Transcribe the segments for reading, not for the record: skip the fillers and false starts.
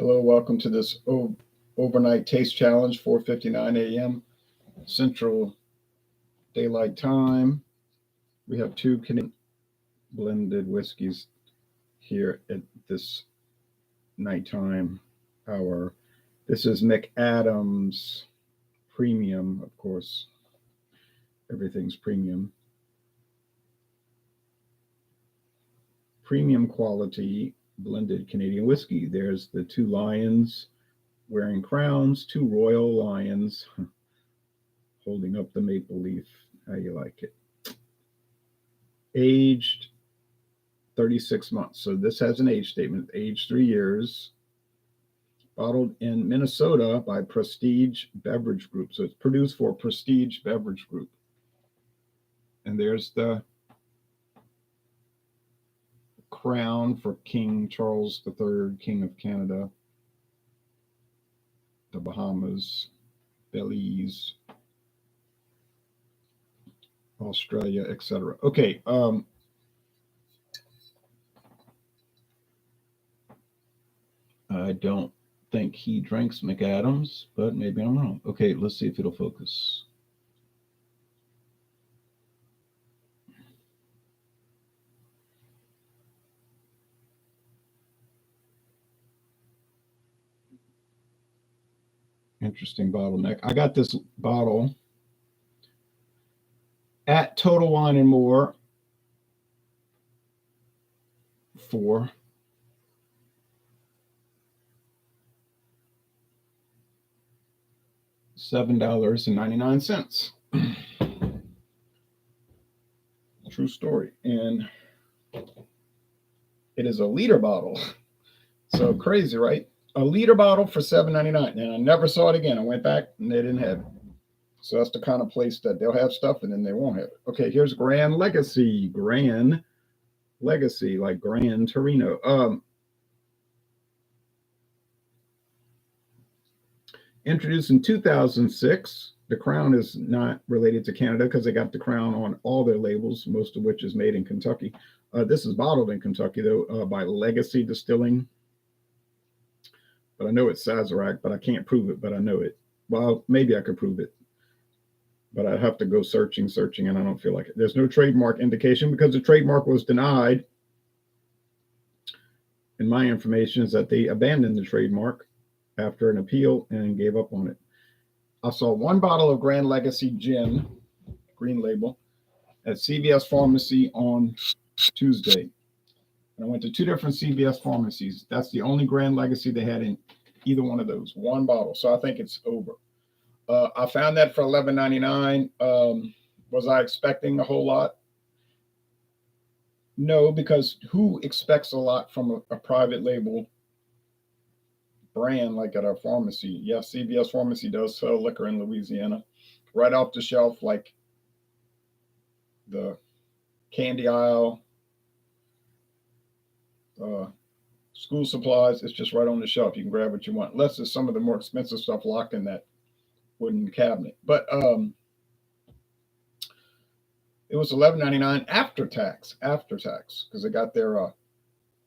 Hello, welcome to this overnight taste challenge, 4:59 a.m. Central Daylight Time. We have two Canadian blended whiskeys here at this nighttime hour. This is McAdams Premium, of course. Everything's premium. Premium quality blended Canadian whiskey. There's the two lions wearing crowns, two royal lions holding up the maple leaf. How you like it? Aged 36 months. So this has an age statement, aged 3 years. Bottled in Minnesota by Prestige Beverage Group. So it's produced for Prestige Beverage Group. And there's the crown for King Charles III, King of Canada, the Bahamas, Belize, Australia, etc. Okay. I don't think he drinks McAdams, but maybe I'm wrong. Okay, let's see if it'll focus. Interesting bottleneck. I got this bottle at Total Wine and More for $7.99. True story. And it is a liter bottle. So crazy, right? A liter bottle for $7.99. And I never saw it again. I went back and they didn't have it. So that's the kind of place that they'll have stuff and then they won't have it. Okay, here's Gran Legacy. Gran Legacy, like Gran Torino. Introduced in 2006. The crown is not related to Canada because they got the crown on all their labels, most of which is made in Kentucky. This is bottled in Kentucky, though, by Legacy Distilling. But I know it's Sazerac, but I can't prove it, but I know it. Well, maybe I could prove it. But I'd have to go searching, and I don't feel like it. There's no trademark indication because the trademark was denied. And my information is that they abandoned the trademark after an appeal and gave up on it. I saw one bottle of Grand Legacy Gin, green label, at CVS Pharmacy on Tuesday. And I went to two different CVS pharmacies. That's the only Grand Legacy they had in either one of those. One bottle. So I think it's over. I found that for $11.99. Was I expecting a whole lot? No, because who expects a lot from a private label brand like at a pharmacy? Yes, CVS Pharmacy does sell liquor in Louisiana. Right off the shelf, like the candy aisle, school supplies, it's just right on the shelf. You can grab what you want, unless there's some of the more expensive stuff locked in that wooden cabinet. But it was $11.99 after tax, because they got their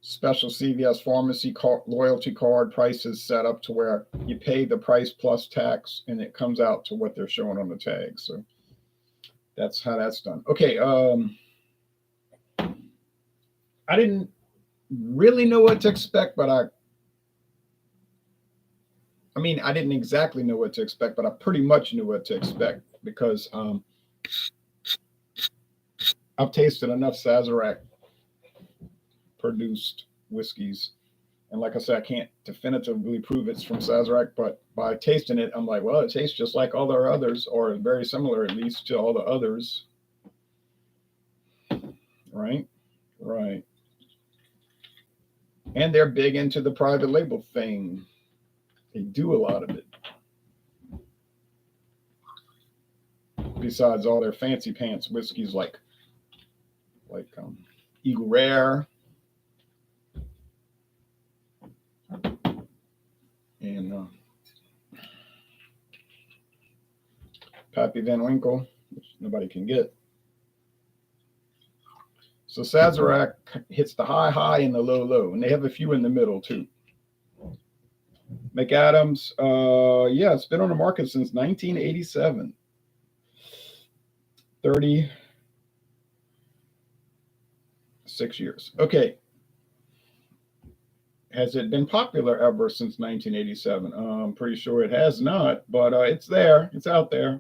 special CVS Pharmacy loyalty card prices set up to where you pay the price plus tax, and it comes out to what they're showing on the tag. So that's how that's done. Okay, I didn't really know what to expect, but I mean, I didn't exactly know what to expect, but I pretty much knew what to expect because I've tasted enough Sazerac produced whiskeys. And like I said, I can't definitively prove it's from Sazerac, but by tasting it, I'm like, well, it tastes just like all their others, or very similar at least to all the others. Right? Right. And they're big into the private label thing. They do a lot of it. Besides all their fancy pants whiskeys like Eagle Rare and Pappy Van Winkle, which nobody can get. So Sazerac hits the high and the low, and they have a few in the middle too. McAdams, yeah, it's been on the market since 1987. 36 years. Okay. Has it been popular ever since 1987? I'm pretty sure it has not, but it's there. It's out there.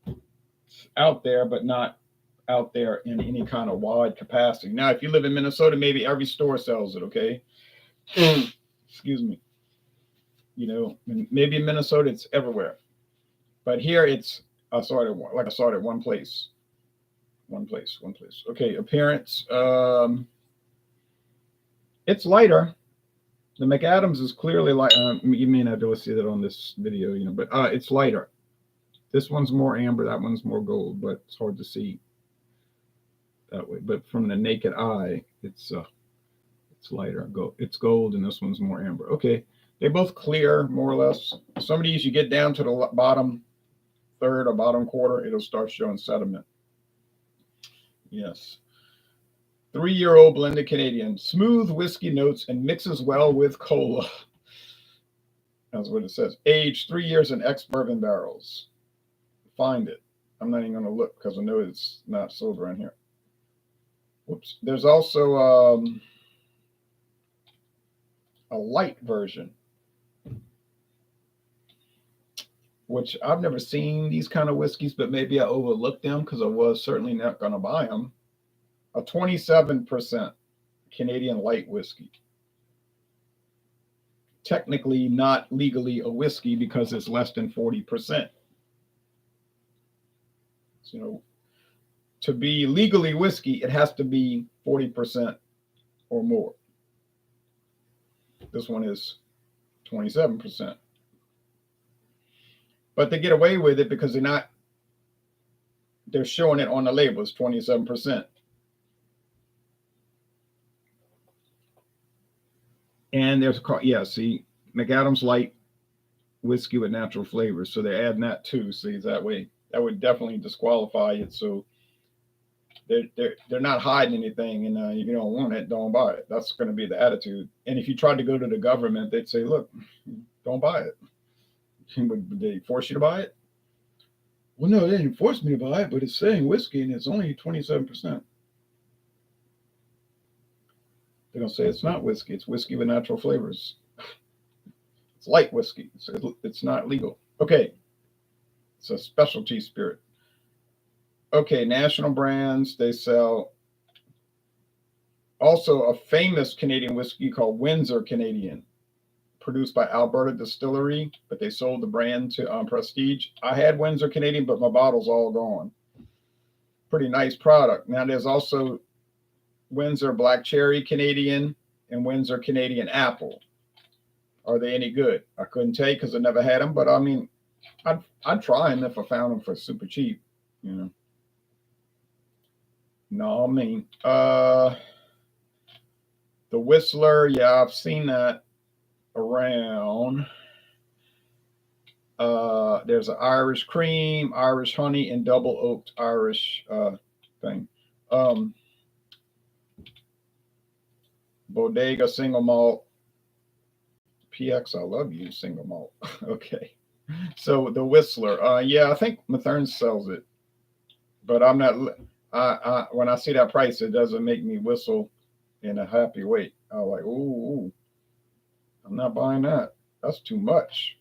It's out there, but not out there in any kind of wide capacity. Now, if you live in Minnesota, maybe every store sells it, okay? Excuse me. You know, maybe in Minnesota it's everywhere. But here it's I saw it at one place. One place. Okay, appearance. It's lighter. The McAdams is clearly light. You may not be able to see that on this video, you know, but it's lighter. This one's more amber, that one's more gold, but it's hard to see that way. But from the naked eye, it's lighter. It's gold, and this one's more amber. Okay, they're both clear, more or less. Some of these you get down to the bottom third or bottom quarter, it'll start showing sediment. Yes. 3-year-old blended Canadian, smooth whiskey notes and mixes well with cola. That's what it says. Age 3 years in ex-bourbon barrels. Find it. I'm not even going to look because I know it's not sold around here. Whoops. There's also a light version, which I've never seen these kind of whiskeys, but maybe I overlooked them because I was certainly not going to buy them. A 27% Canadian light whiskey. Technically not legally a whiskey because it's less than 40%. So, you know, to be legally whiskey, it has to be 40% or more. This one is 27%. But they get away with it because they're showing it on the label as 27%. And there's see, McAdams light whiskey with natural flavors. So they're adding that too. See, that way, that would definitely disqualify it. So they're not hiding anything. And if you don't want it, don't buy it. That's going to be the attitude. And if you tried to go to the government, they'd say, look, don't buy it. Would they force you to buy it? Well, no, they didn't force me to buy it, but it's saying whiskey and it's only 27%. They're going to say it's not whiskey. It's whiskey with natural flavors. It's light whiskey. So it's not legal. Okay. It's a specialty spirit. Okay. National brands. They sell also a famous Canadian whiskey called Windsor Canadian, produced by Alberta Distillery, but they sold the brand to Prestige. I had Windsor Canadian, but my bottle's all gone. Pretty nice product. Now there's also Windsor Black Cherry Canadian and Windsor Canadian Apple. Are they any good? I couldn't tell you because I never had them, but I mean, I'd try them if I found them for super cheap, you know. No, I mean, the Whistler, yeah, I've seen that around. There's an Irish cream, Irish honey, and double oaked Irish thing. Bodega single malt. PX, I love you, single malt. Okay. So the Whistler, yeah, I think Mathern sells it, but I'm not. When I see that price, it doesn't make me whistle in a happy way. I'm like, ooh, I'm not buying that. That's too much.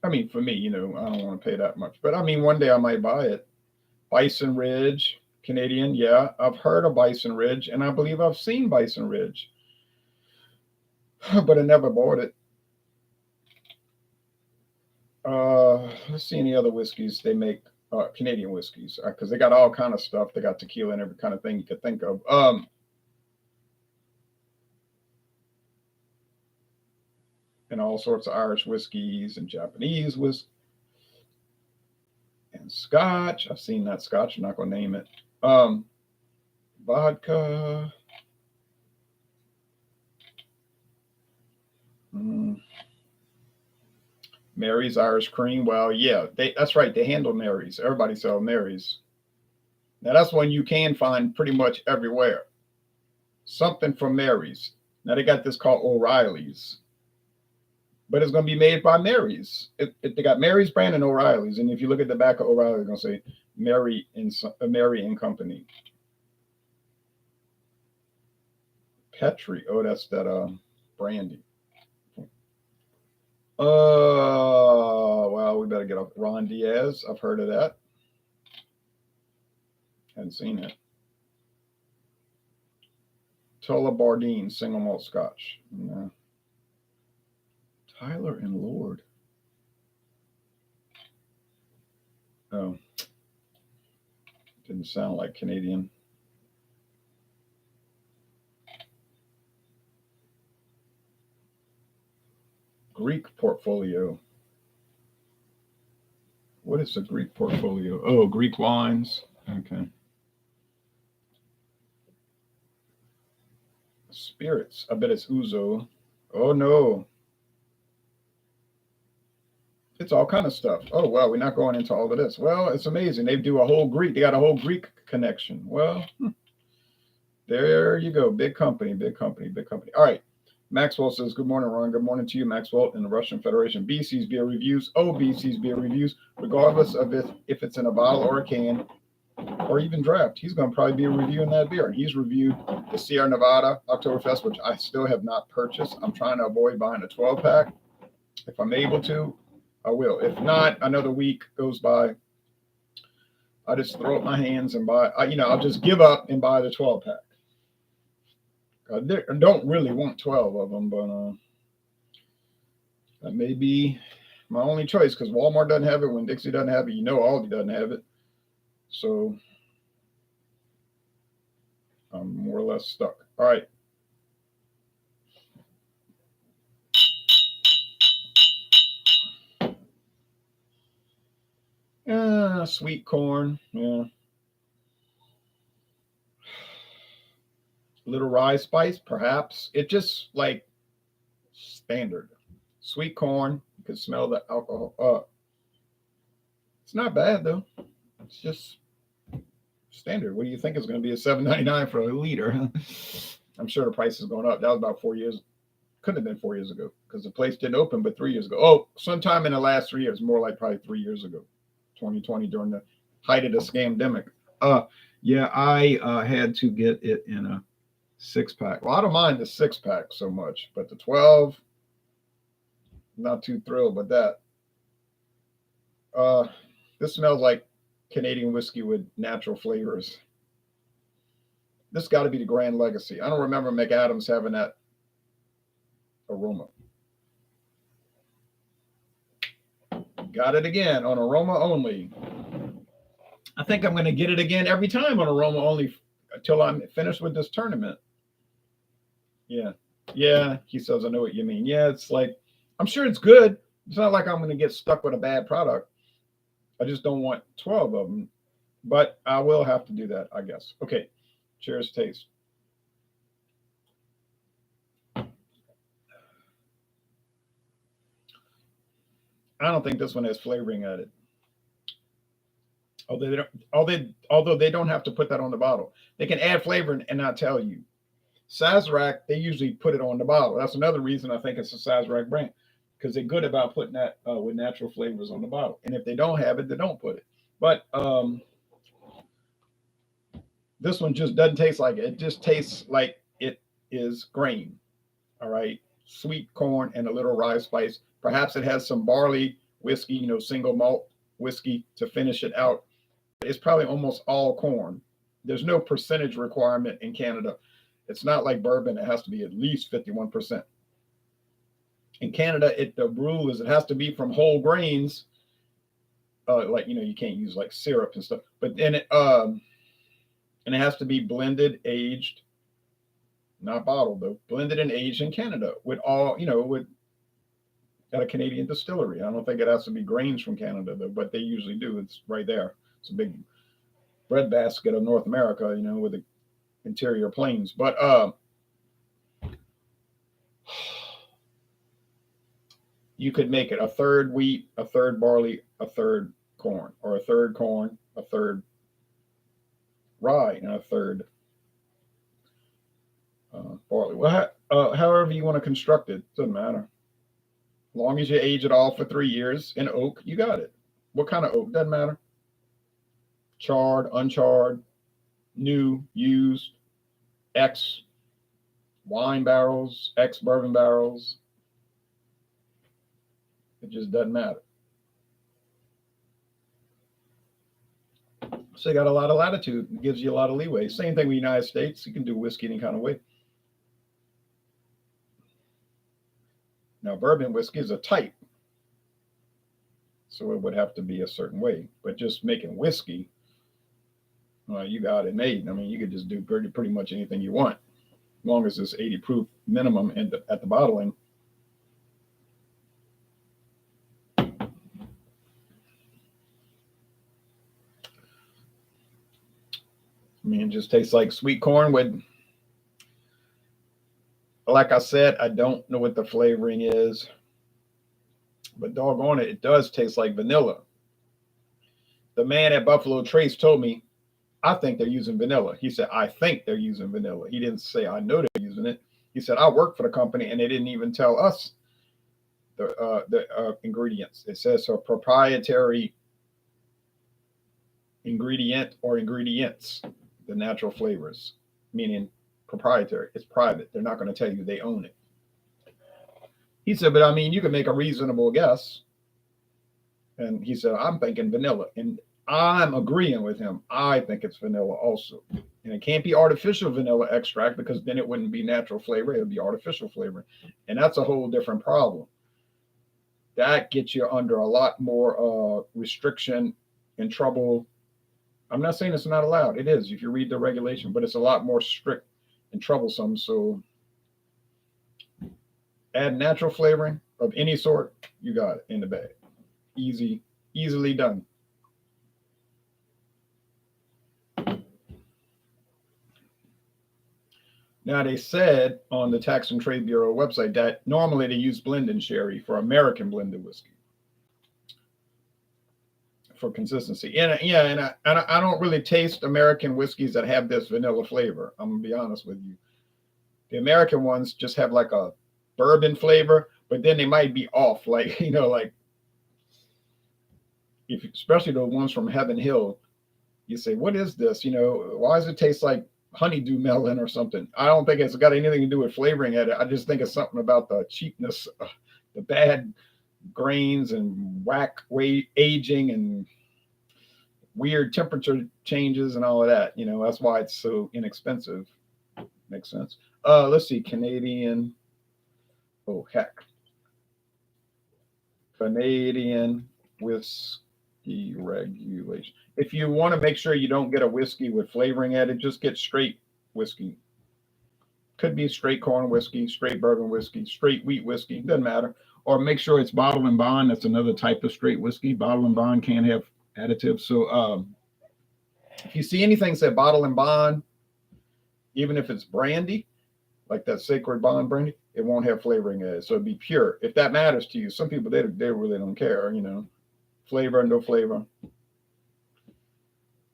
I mean, for me, you know, I don't want to pay that much, but I mean, one day I might buy it. Bison Ridge Canadian, yeah, I've heard of Bison Ridge, and I believe I've seen Bison Ridge, but I never bought it. Let's see any other whiskeys they make, Canadian whiskeys, because they got all kind of stuff. They got tequila and every kind of thing you could think of. And all sorts of Irish whiskeys and Japanese whiskey and Scotch. I've seen that Scotch. I'm not going to name it. Vodka. Mary's Irish Cream. Well, yeah, that's right. They handle Mary's. Everybody sells Mary's. Now, that's one you can find pretty much everywhere. Something from Mary's. Now, they got this called O'Reilly's. but it's going to be made by Mary's. They got Mary's brand and O'Reilly's, and if you look at the back of O'Reilly, it's going to say Mary and Company. Petri. Oh, that's that brandy. Well, we better get off. Ron Diaz. I've heard of that. Hadn't seen it. Tola Bardeen, single malt Scotch. No. Tyler and Lord. Oh, didn't sound like Canadian. Greek portfolio. What is a Greek portfolio? Oh, Greek wines. Okay. Spirits. I bet it's Ouzo. Oh no. It's all kind of stuff. Oh well, we're not going into all of this. Well, it's amazing. They do a whole Greek. They got a whole Greek connection. Well, there you go. Big company, big company, big company. All right. Maxwell says, good morning, Ron. Good morning to you, Maxwell, in the Russian Federation. BC's beer reviews. Oh, BC's beer reviews, regardless of if it's in a bottle or a can or even draft. He's going to probably be reviewing that beer. And he's reviewed the Sierra Nevada Oktoberfest, which I still have not purchased. I'm trying to avoid buying a 12-pack. If I'm able to, I will. If not, another week goes by. I just throw up my hands and buy, I'll just give up and buy the 12-pack. I don't really want 12 of them, but that may be my only choice because Walmart doesn't have it. When Dixie doesn't have it, Aldi doesn't have it. So I'm more or less stuck. All right. Sweet corn. Yeah. Little rye spice, perhaps. It just like standard. Sweet corn. You can smell the alcohol. It's not bad though. It's just standard. What do you think is going to be a $7.99 for a liter? I'm sure the price is going up. That was about 4 years. Couldn't have been 4 years ago because the place didn't open, but 3 years ago. Oh, sometime in the last 3 years, more like probably 3 years ago, 2020 during the height of the scamdemic. Yeah, I had to get it in a 6-pack. Well, I don't mind the 6-pack so much, but the 12, not too thrilled with that. This smells like Canadian whiskey with natural flavors. This got to be the Gran Legacy. I don't remember McAdams having that aroma. Got it again on aroma only. I think I'm going to get it again every time on aroma only until I'm finished with this tournament. Yeah. Yeah, he says, I know what you mean. Yeah, it's like, I'm sure it's good. It's not like I'm going to get stuck with a bad product. I just don't want 12 of them. But I will have to do that, I guess. Okay. Cheers, taste. I don't think this one has flavoring at it. Although they don't have to put that on the bottle. They can add flavor and not tell you. Sazerac, they usually put it on the bottle. That's another reason I think it's a Sazerac brand because they're good about putting that with natural flavors on the bottle. And if they don't have it, they don't put it. But this one just doesn't taste like it. It just tastes like it is grain. All right. Sweet corn and a little rye spice. Perhaps it has some barley whiskey, single malt whiskey to finish it out. It's probably almost all corn. There's no percentage requirement in Canada. It's not like bourbon. It has to be at least 51%. In Canada, the rule is it has to be from whole grains. You can't use like syrup and stuff. But then it has to be blended, aged, not bottled though. Blended and aged in Canada with all, at a Canadian distillery. I don't think it has to be grains from Canada though, but they usually do. It's right there. It's a big breadbasket of North America, with the interior plains. But you could make it a third wheat, a third barley, a third corn, or a third corn, a third rye, and a third barley. Well, however you want to construct it, doesn't matter. Long as you age it all for 3 years in oak, you got it. What kind of oak? Doesn't matter. Charred, uncharred, new, used, ex wine barrels, ex bourbon barrels. It just doesn't matter. So you got a lot of latitude. It gives you a lot of leeway. Same thing with the United States. You can do whiskey any kind of way. Now, bourbon whiskey is a type, so it would have to be a certain way. But just making whiskey, you got it made. I mean, you could just do pretty much anything you want, as long as it's 80 proof minimum at the bottling. I mean, it just tastes like sweet corn with, like I said, I don't know what the flavoring is, but doggone it, it does taste like vanilla. The man at Buffalo Trace told me, I think they're using vanilla. He said, I think they're using vanilla. He didn't say, I know they're using it. He said, I work for the company and they didn't even tell us the ingredients. It says a proprietary ingredient or ingredients, the natural flavors, meaning proprietary. It's private. They're not going to tell you they own it. He said, but I mean, you can make a reasonable guess. And he said, I'm thinking vanilla. And I'm agreeing with him. I think it's vanilla also. And it can't be artificial vanilla extract because then it wouldn't be natural flavor. It would be artificial flavor. And that's a whole different problem. That gets you under a lot more restriction and trouble. I'm not saying it's not allowed. It is if you read the regulation, but it's a lot more strict and troublesome. So add natural flavoring of any sort, you got it in the bag. Easily done. Now, they said on the Tax and Trade Bureau website that normally they use blended sherry for American blended whiskey for consistency. And I don't really taste American whiskeys that have this vanilla flavor. I'm going to be honest with you. The American ones just have like a bourbon flavor, but then they might be off. Like, like especially the ones from Heaven Hill, you say, what is this? Why does it taste like honeydew melon or something? I don't think it's got anything to do with flavoring it. I just think it's something about the cheapness, the bad grains and whack way aging and weird temperature changes and all of that. That's why it's so inexpensive. Makes sense. Let's see, Canadian. Oh, heck. Canadian whiskey regulation. If you want to make sure you don't get a whiskey with flavoring added, just get straight whiskey. Could be straight corn whiskey, straight bourbon whiskey, straight wheat whiskey. Doesn't matter. Or make sure it's bottle and bond. That's another type of straight whiskey. Bottle and bond can't have additives. So if you see anything say bottle and bond, even if it's brandy, like that Sacred Bond brandy, it won't have flavoring added. So it'd be pure. If that matters to you, some people, they really don't care, flavor, no flavor.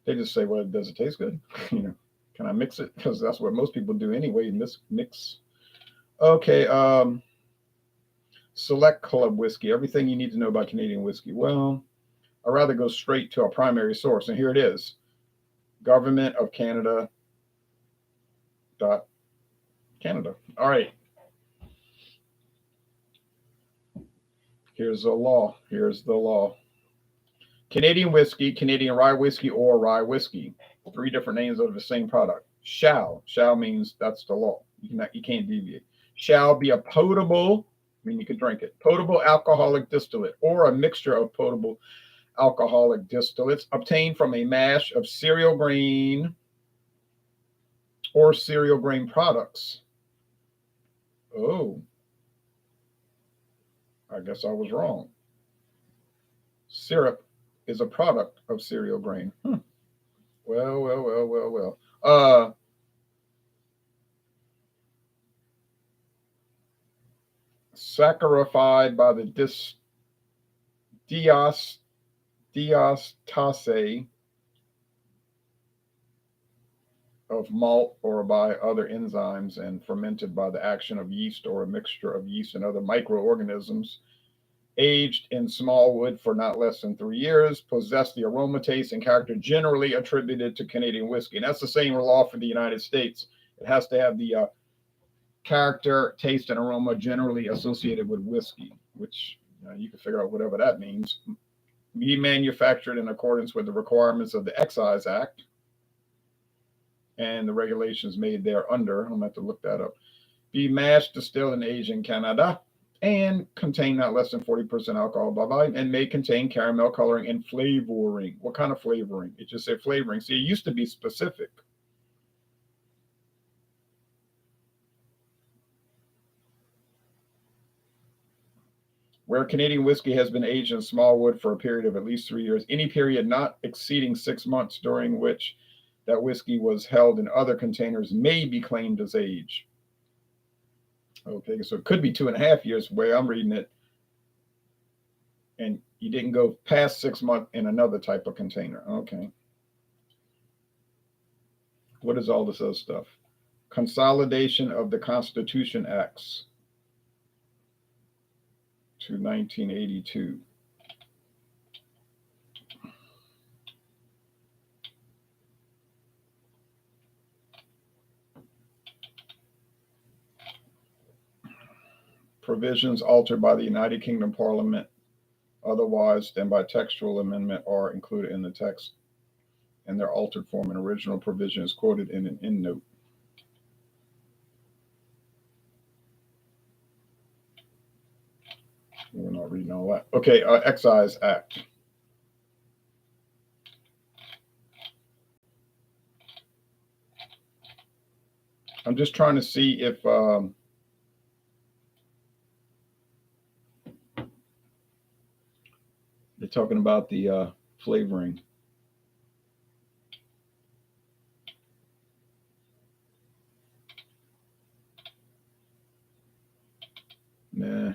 They just say, well, does it taste good? Can I mix it? Because that's what most people do anyway, mix. Okay, Select Club whiskey. Everything you need to know about Canadian whiskey. Well, I'd rather go straight to a primary source. And here it is. Government of Canada. Canada. All right. Here's the law. Canadian whiskey, Canadian rye whiskey, or rye whiskey. 3 different names of the same product. Shall means that's the law. You can't deviate. Shall be a potable, I mean you can drink it, potable alcoholic distillate or a mixture of potable alcoholic distillates obtained from a mash of cereal grain or cereal grain products. Oh, I guess I was wrong. Syrup is a product of cereal grain. Well. Saccharified by the diastase of malt or by other enzymes and fermented by the action of yeast or a mixture of yeast and other microorganisms aged in small wood for not less than 3 years, possess the aroma, taste, and character generally attributed to Canadian whiskey. And that's the same law for the United States. It has to have the character, taste, and aroma generally associated with whiskey, which you can figure out whatever that means. Be manufactured in accordance with the requirements of the Excise Act and the regulations made thereunder. I'm going to have to look that up. Be mashed, distilled, and aged in Canada, and contain not less than 40% alcohol by volume, and may contain caramel coloring and flavoring. What kind of flavoring? It just said flavoring. See, it used to be specific. Where Canadian whiskey has been aged in small wood for a period of at least 3 years, any period not exceeding 6 months during which that whiskey was held in other containers may be claimed as age. Okay, so it could be 2.5 years where I'm reading it, and you didn't go past 6 months in another type of container. Okay. What is all this other stuff? Consolidation of the Constitution Acts to 1982. Provisions altered by the United Kingdom Parliament otherwise than by textual amendment are included in the text, and their altered form and original provision is quoted in an endnote. We're not reading all that. Okay, Excise Act. I'm just trying to see if they're talking about the flavoring. Nah,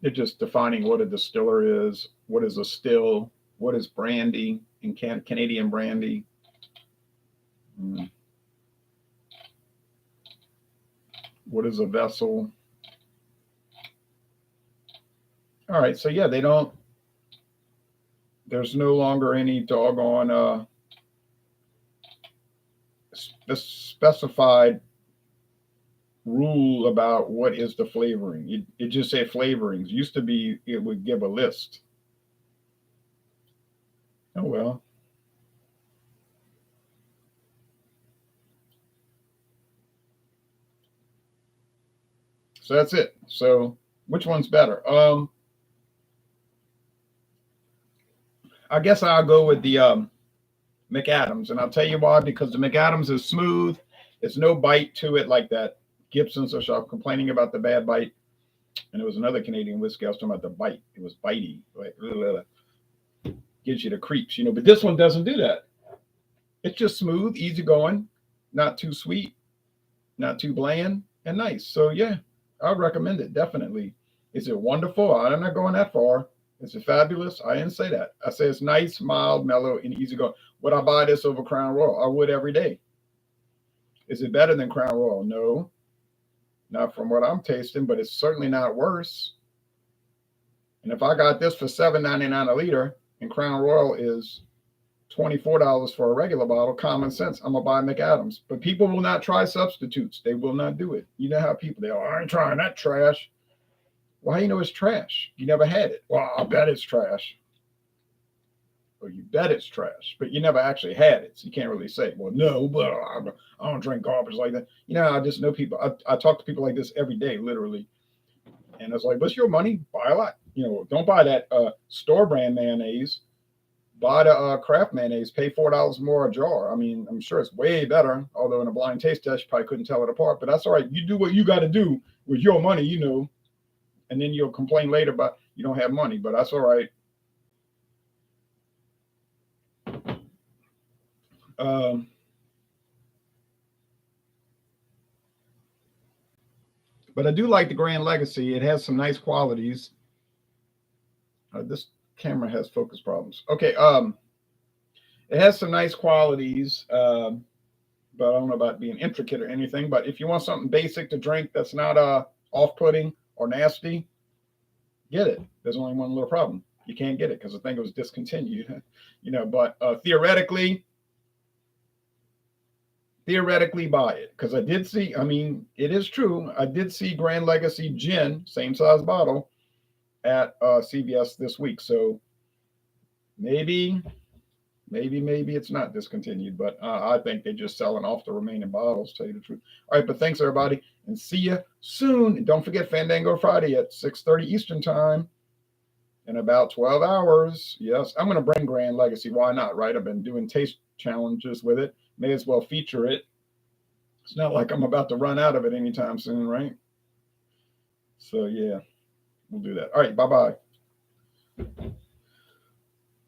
they're just defining what a distiller is, what is a still, what is brandy, and Canadian brandy. What is a vessel? All right, so yeah, they don't, there's no longer any doggone specified rule about what is the flavoring. It just said flavorings. Used to be it would give a list. Oh well. So that's it. So which one's better? I guess I'll go with the McAdams, and I'll tell you why. Because the McAdams is smooth. There's no bite to it like that Gibson's. So I'm complaining about the bad bite. And it was another Canadian whiskey. I was talking about the bite. It was bitey, like gives you the creeps, But this one doesn't do that. It's just smooth, easy going, not too sweet, not too bland, and nice. So yeah, I would recommend it definitely. Is it wonderful? I'm not going that far. Is it fabulous? I didn't say that. I say it's nice, mild, mellow, and easy going. Would I buy this over Crown Royal? I would every day. Is it better than Crown Royal? No, not from what I'm tasting, but it's certainly not worse. And if I got this for $7.99 a liter, and Crown Royal is $24 for a regular bottle, common sense, I'm gonna buy McAdams. But people will not try substitutes. They will not do it. You know how people, I ain't trying that trash. Well, how you know it's trash? You never had it. Well, I bet it's trash. Or you bet it's trash, but you never actually had it. So you can't really say, well, no, but I don't drink garbage like that. I just know people. I talk to people like this every day, literally. And it's like, what's your money? Buy a lot. Don't buy that store brand mayonnaise. Buy the craft mayonnaise. Pay $4 more a jar. I mean, I'm sure it's way better. Although in a blind taste test, you probably couldn't tell it apart. But that's all right. You do what you got to do with your money, and then you'll complain later about you don't have money. But that's all right. But I do like the Grand Legacy. It has some nice qualities. This camera has focus problems. Okay. It has some nice qualities, but I don't know about being intricate or anything. But if you want something basic to drink that's not off-putting or nasty, get it. There's only one little problem. You can't get it because I think it was discontinued. But theoretically buy it, because I did see, I mean, it is true, I did see Grand Legacy gin, same size bottle, at CVS this week. So maybe it's not discontinued, but I think they're just selling off the remaining bottles, to tell you the truth. All right, but thanks everybody, and see you soon. And don't forget Fandango Friday at 6:30 Eastern time in about 12 hours. Yes, I'm going to bring Grand Legacy. Why not, right? I've been doing taste challenges with it. May as well feature it. It's not like I'm about to run out of it anytime soon, right? So yeah, we'll do that. All right, bye-bye.